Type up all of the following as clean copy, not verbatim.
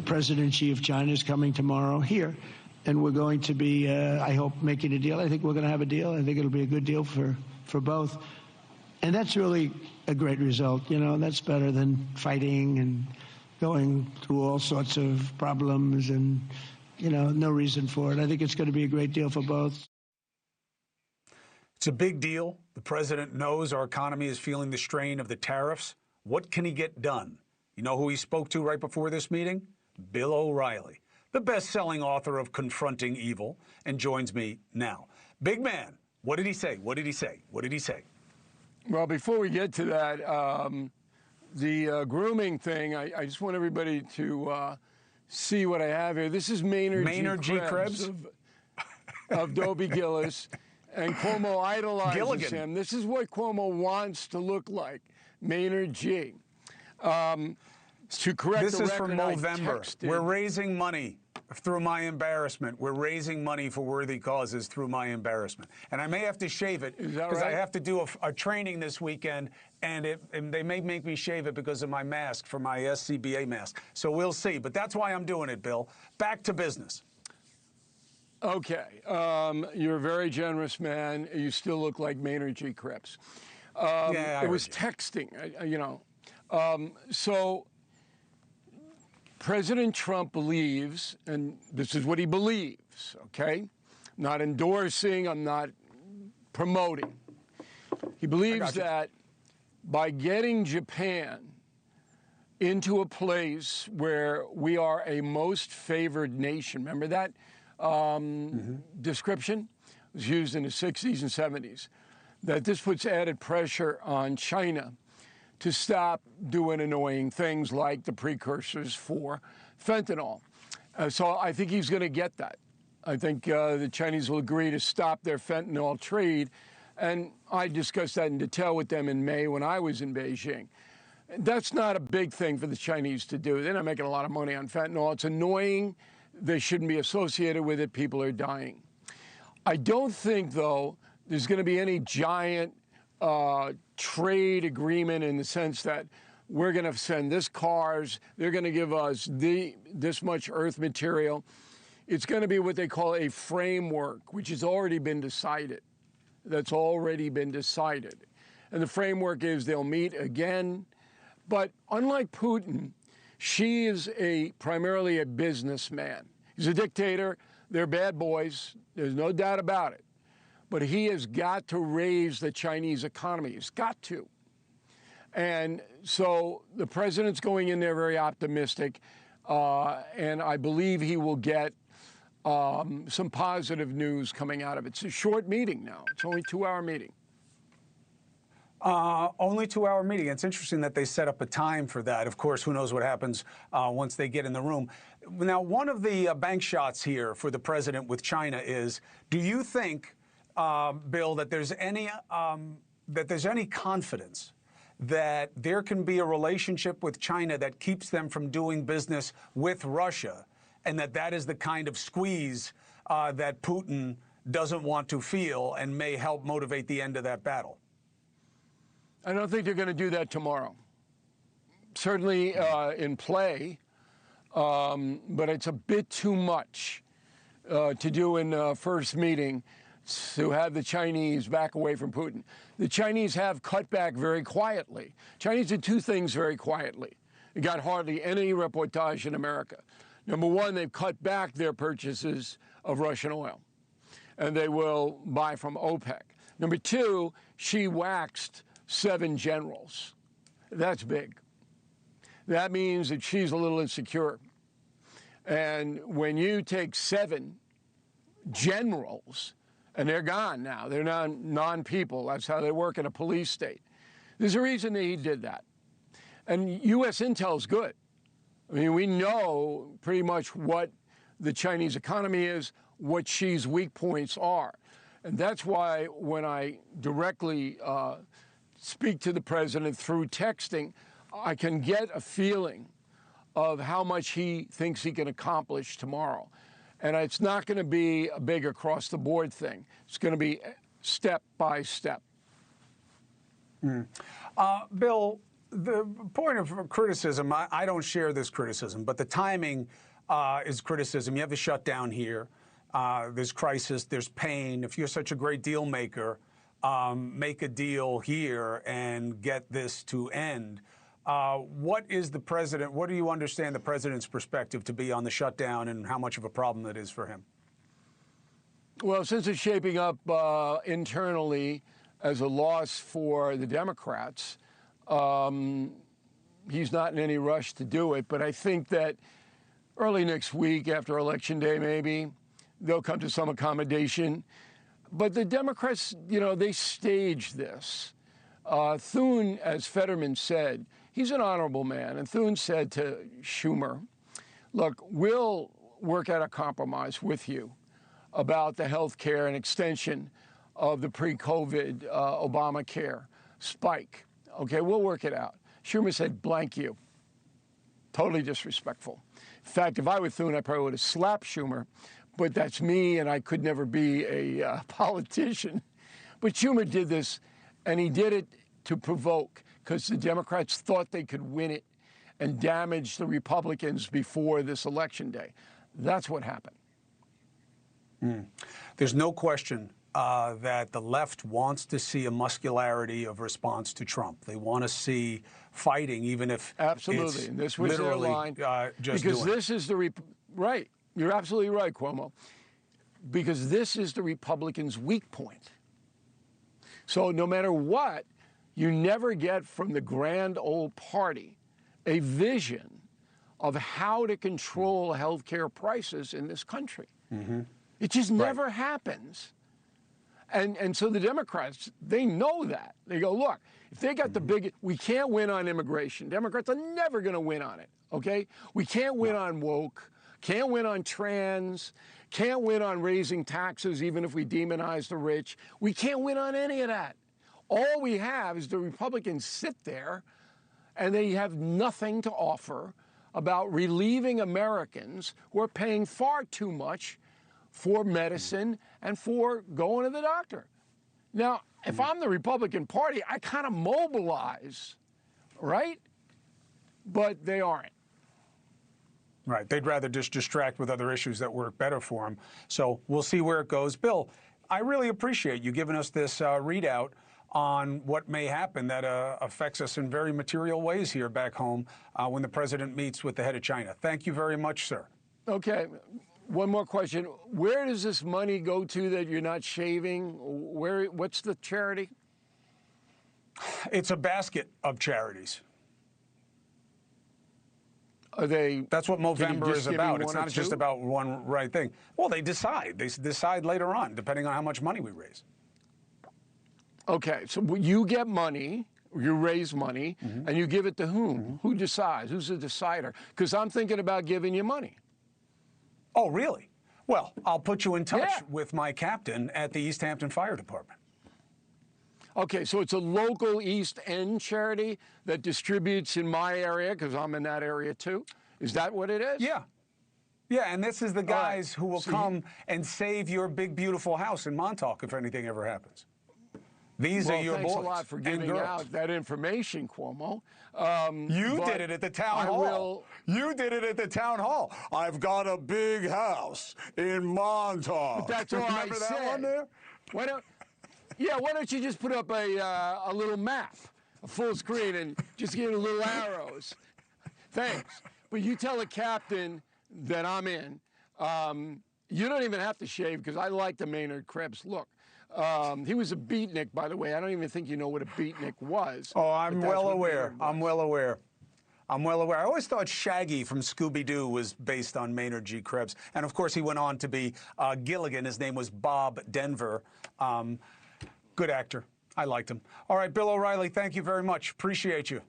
President Xi of China is coming tomorrow here, and we're going to be, I hope, making a deal. I think we're going to have a deal. I think it'll be a good deal for both. And that's really a great result. You know, that's better than fighting and going through all sorts of problems and, you know, no reason for it. I think it's going to be a great deal for both. It's a big deal. The president knows our economy is feeling the strain of the tariffs. What can he get done? You know who he spoke to right before this meeting? Bill O'Reilly, the best-selling author of Confronting Evil, and joins me now. Big man, what did he say? What did he say? What did he say? Well, before we get to that, the grooming thing, I just want everybody to see what I have here. This is Maynard G. Krebs of Dobie Gillis, and Cuomo idolizes him. This is what Cuomo wants to look like, Maynard G. To correct this the is record, from November. We're raising money through my embarrassment. We're raising money for worthy causes through my embarrassment. And I may have to shave it because I have to do a training this weekend, and they may make me shave it because of my mask, for my SCBA mask. So we'll see. But that's why I'm doing it, Bill. Back to business. Okay. You're a very generous man. You still look like Maynard G. Krebs. Yeah, it was texting, you know. So President Trump believes, and this is what he believes, okay? I'm not endorsing, I'm not promoting. He believes that by getting Japan into a place where we are a most favored nation, remember that description? It was used in the 60s and 70s, that this puts added pressure on China to stop doing annoying things like the precursors for fentanyl. So I think he's going to get that. I think the Chinese will agree to stop their fentanyl trade. And I discussed that in detail with them in May when I was in Beijing. That's not a big thing for the Chinese to do. They're not making a lot of money on fentanyl. It's annoying. They shouldn't be associated with it. People are dying. I don't think, though, there's going to be any giant trade agreement in the sense that we're going to send this cars, they're going to give us this much earth material. It's going to be what they call a framework, which has already been decided. That's already been decided. And the framework is they'll meet again. But unlike Putin, Xi is primarily a businessman. He's a dictator. They're bad boys. There's no doubt about it. But he has got to raise the Chinese economy. He's got to. And so the president's going in there very optimistic, and I believe he will get some positive news coming out of it. It's a short meeting now. It's only a 2-hour meeting. Only 2-hour meeting. It's interesting that they set up a time for that. Of course, who knows what happens once they get in the room. Now, one of the bank shots here for the president with China is, do you think, Bill, that there's any confidence that there can be a relationship with China that keeps them from doing business with Russia, and that is the kind of squeeze that Putin doesn't want to feel and may help motivate the end of that battle? I don't think they're going to do that tomorrow. Certainly in play, but it's a bit too much to do in first meeting to have the Chinese back away from Putin. The Chinese have cut back very quietly. Chinese did two things very quietly. It got hardly any reportage in America. Number one, they've cut back their purchases of Russian oil, and they will buy from OPEC. Number two, Xi waxed 7 generals. That's big. That means that she's a little insecure. And when you take 7 generals, and they're gone now, they're non-people, that's how they work in a police state. There's a reason that he did that. And U.S. intel's good. I mean, we know pretty much what the Chinese economy is, what Xi's weak points are. And that's why when I directly speak to the president through texting, I can get a feeling of how much he thinks he can accomplish tomorrow. And it's not going to be a big across-the-board thing. It's going to be step by step. Bill, The point of criticism, I don't share this criticism, but the timing is criticism. You have the shutdown here. There's crisis. There's pain. If you're such a great deal maker, make a deal here and get this to end. What is the president? What do you understand the president's perspective to be on the shutdown and how much of a problem it is for him? Well, since it's shaping up internally as a loss for the Democrats, he's not in any rush to do it. But I think that early next week, after Election Day, maybe, they'll come to some accommodation. But the Democrats, you know, they staged this. Thune, as Fetterman said, he's an honorable man. And Thune said to Schumer, look, we'll work out a compromise with you about the health care and extension of the pre-COVID Obamacare spike. Okay, we'll work it out. Schumer said, blank you. Totally disrespectful. In fact, if I were Thune, I probably would have slapped Schumer, but that's me, and I could never be a politician. But Schumer did this, and he did it to provoke, because the Democrats thought they could win it and damage the Republicans before this election day. That's what happened. There's no question that the left wants to see a muscularity of response to Trump. They want to see fighting, even if absolutely. It's and this was their line. Because this is the right. You're absolutely right, Cuomo. Because this is the Republicans' weak point. So no matter what, you never get from the grand old party a vision of how to control health care prices in this country. It just never happens. And so the Democrats, they know that. They go, look, if they got the big, we can't win on immigration. Democrats are never going to win on it, okay? We can't win on woke, can't win on trans, can't win on raising taxes even if we demonize the rich. We can't win on any of that. All we have is the Republicans sit there and they have nothing to offer about relieving Americans who are paying far too much for medicine and for going to the doctor. Now, if I'm the Republican Party, I kind of mobilize, right? But they aren't. Right. They'd rather just distract with other issues that work better for them. So we'll see where it goes. Bill, I really appreciate you giving us this readout on what may happen that affects us in very material ways here back home when the president meets with the head of China. Thank you very much, sir. Okay. One more question. Where does this money go to that you're not shaving? What's the charity? It's a basket of charities. Are they? That's what Movember is about. It's not just about one right thing. Well, they decide. They decide later on, depending on how much money we raise. Okay, so you get money, you raise money, and you give it to whom? Who decides? Who's the decider? Because I'm thinking about giving you money. Oh, really? Well, I'll put you in touch with my captain at the East Hampton Fire Department. Okay, so it's a local East End charity that distributes in my area, because I'm in that area too. Is that what it is? Yeah. Yeah, and this is the guys who will come and save your big, beautiful house in Montauk if anything ever happens. These are your boys. Thanks a lot for giving out that information, Cuomo. You did it at the town hall. You did it at the town hall. I've got a big house in Montauk. But that's all Remember I that one there? Why don't you just put up a little map, a full screen, and just give it little arrows? Thanks. But you tell the captain that I'm in. You don't even have to shave, because I like the Maynard Krebs look. He was a beatnik, by the way. I don't even think you know what a beatnik was. Oh, I'm well aware. I'm well aware. I'm well aware. I always thought Shaggy from Scooby-Doo was based on Maynard G. Krebs. And, of course, he went on to be Gilligan. His name was Bob Denver. Good actor. I liked him. All right, Bill O'Reilly, thank you very much. Appreciate you.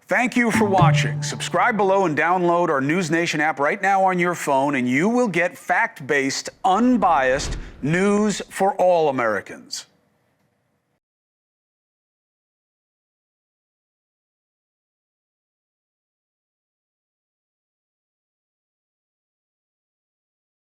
Thank you for watching. Subscribe below and download our NewsNation app right now on your phone, and you will get fact-based, unbiased news for all Americans.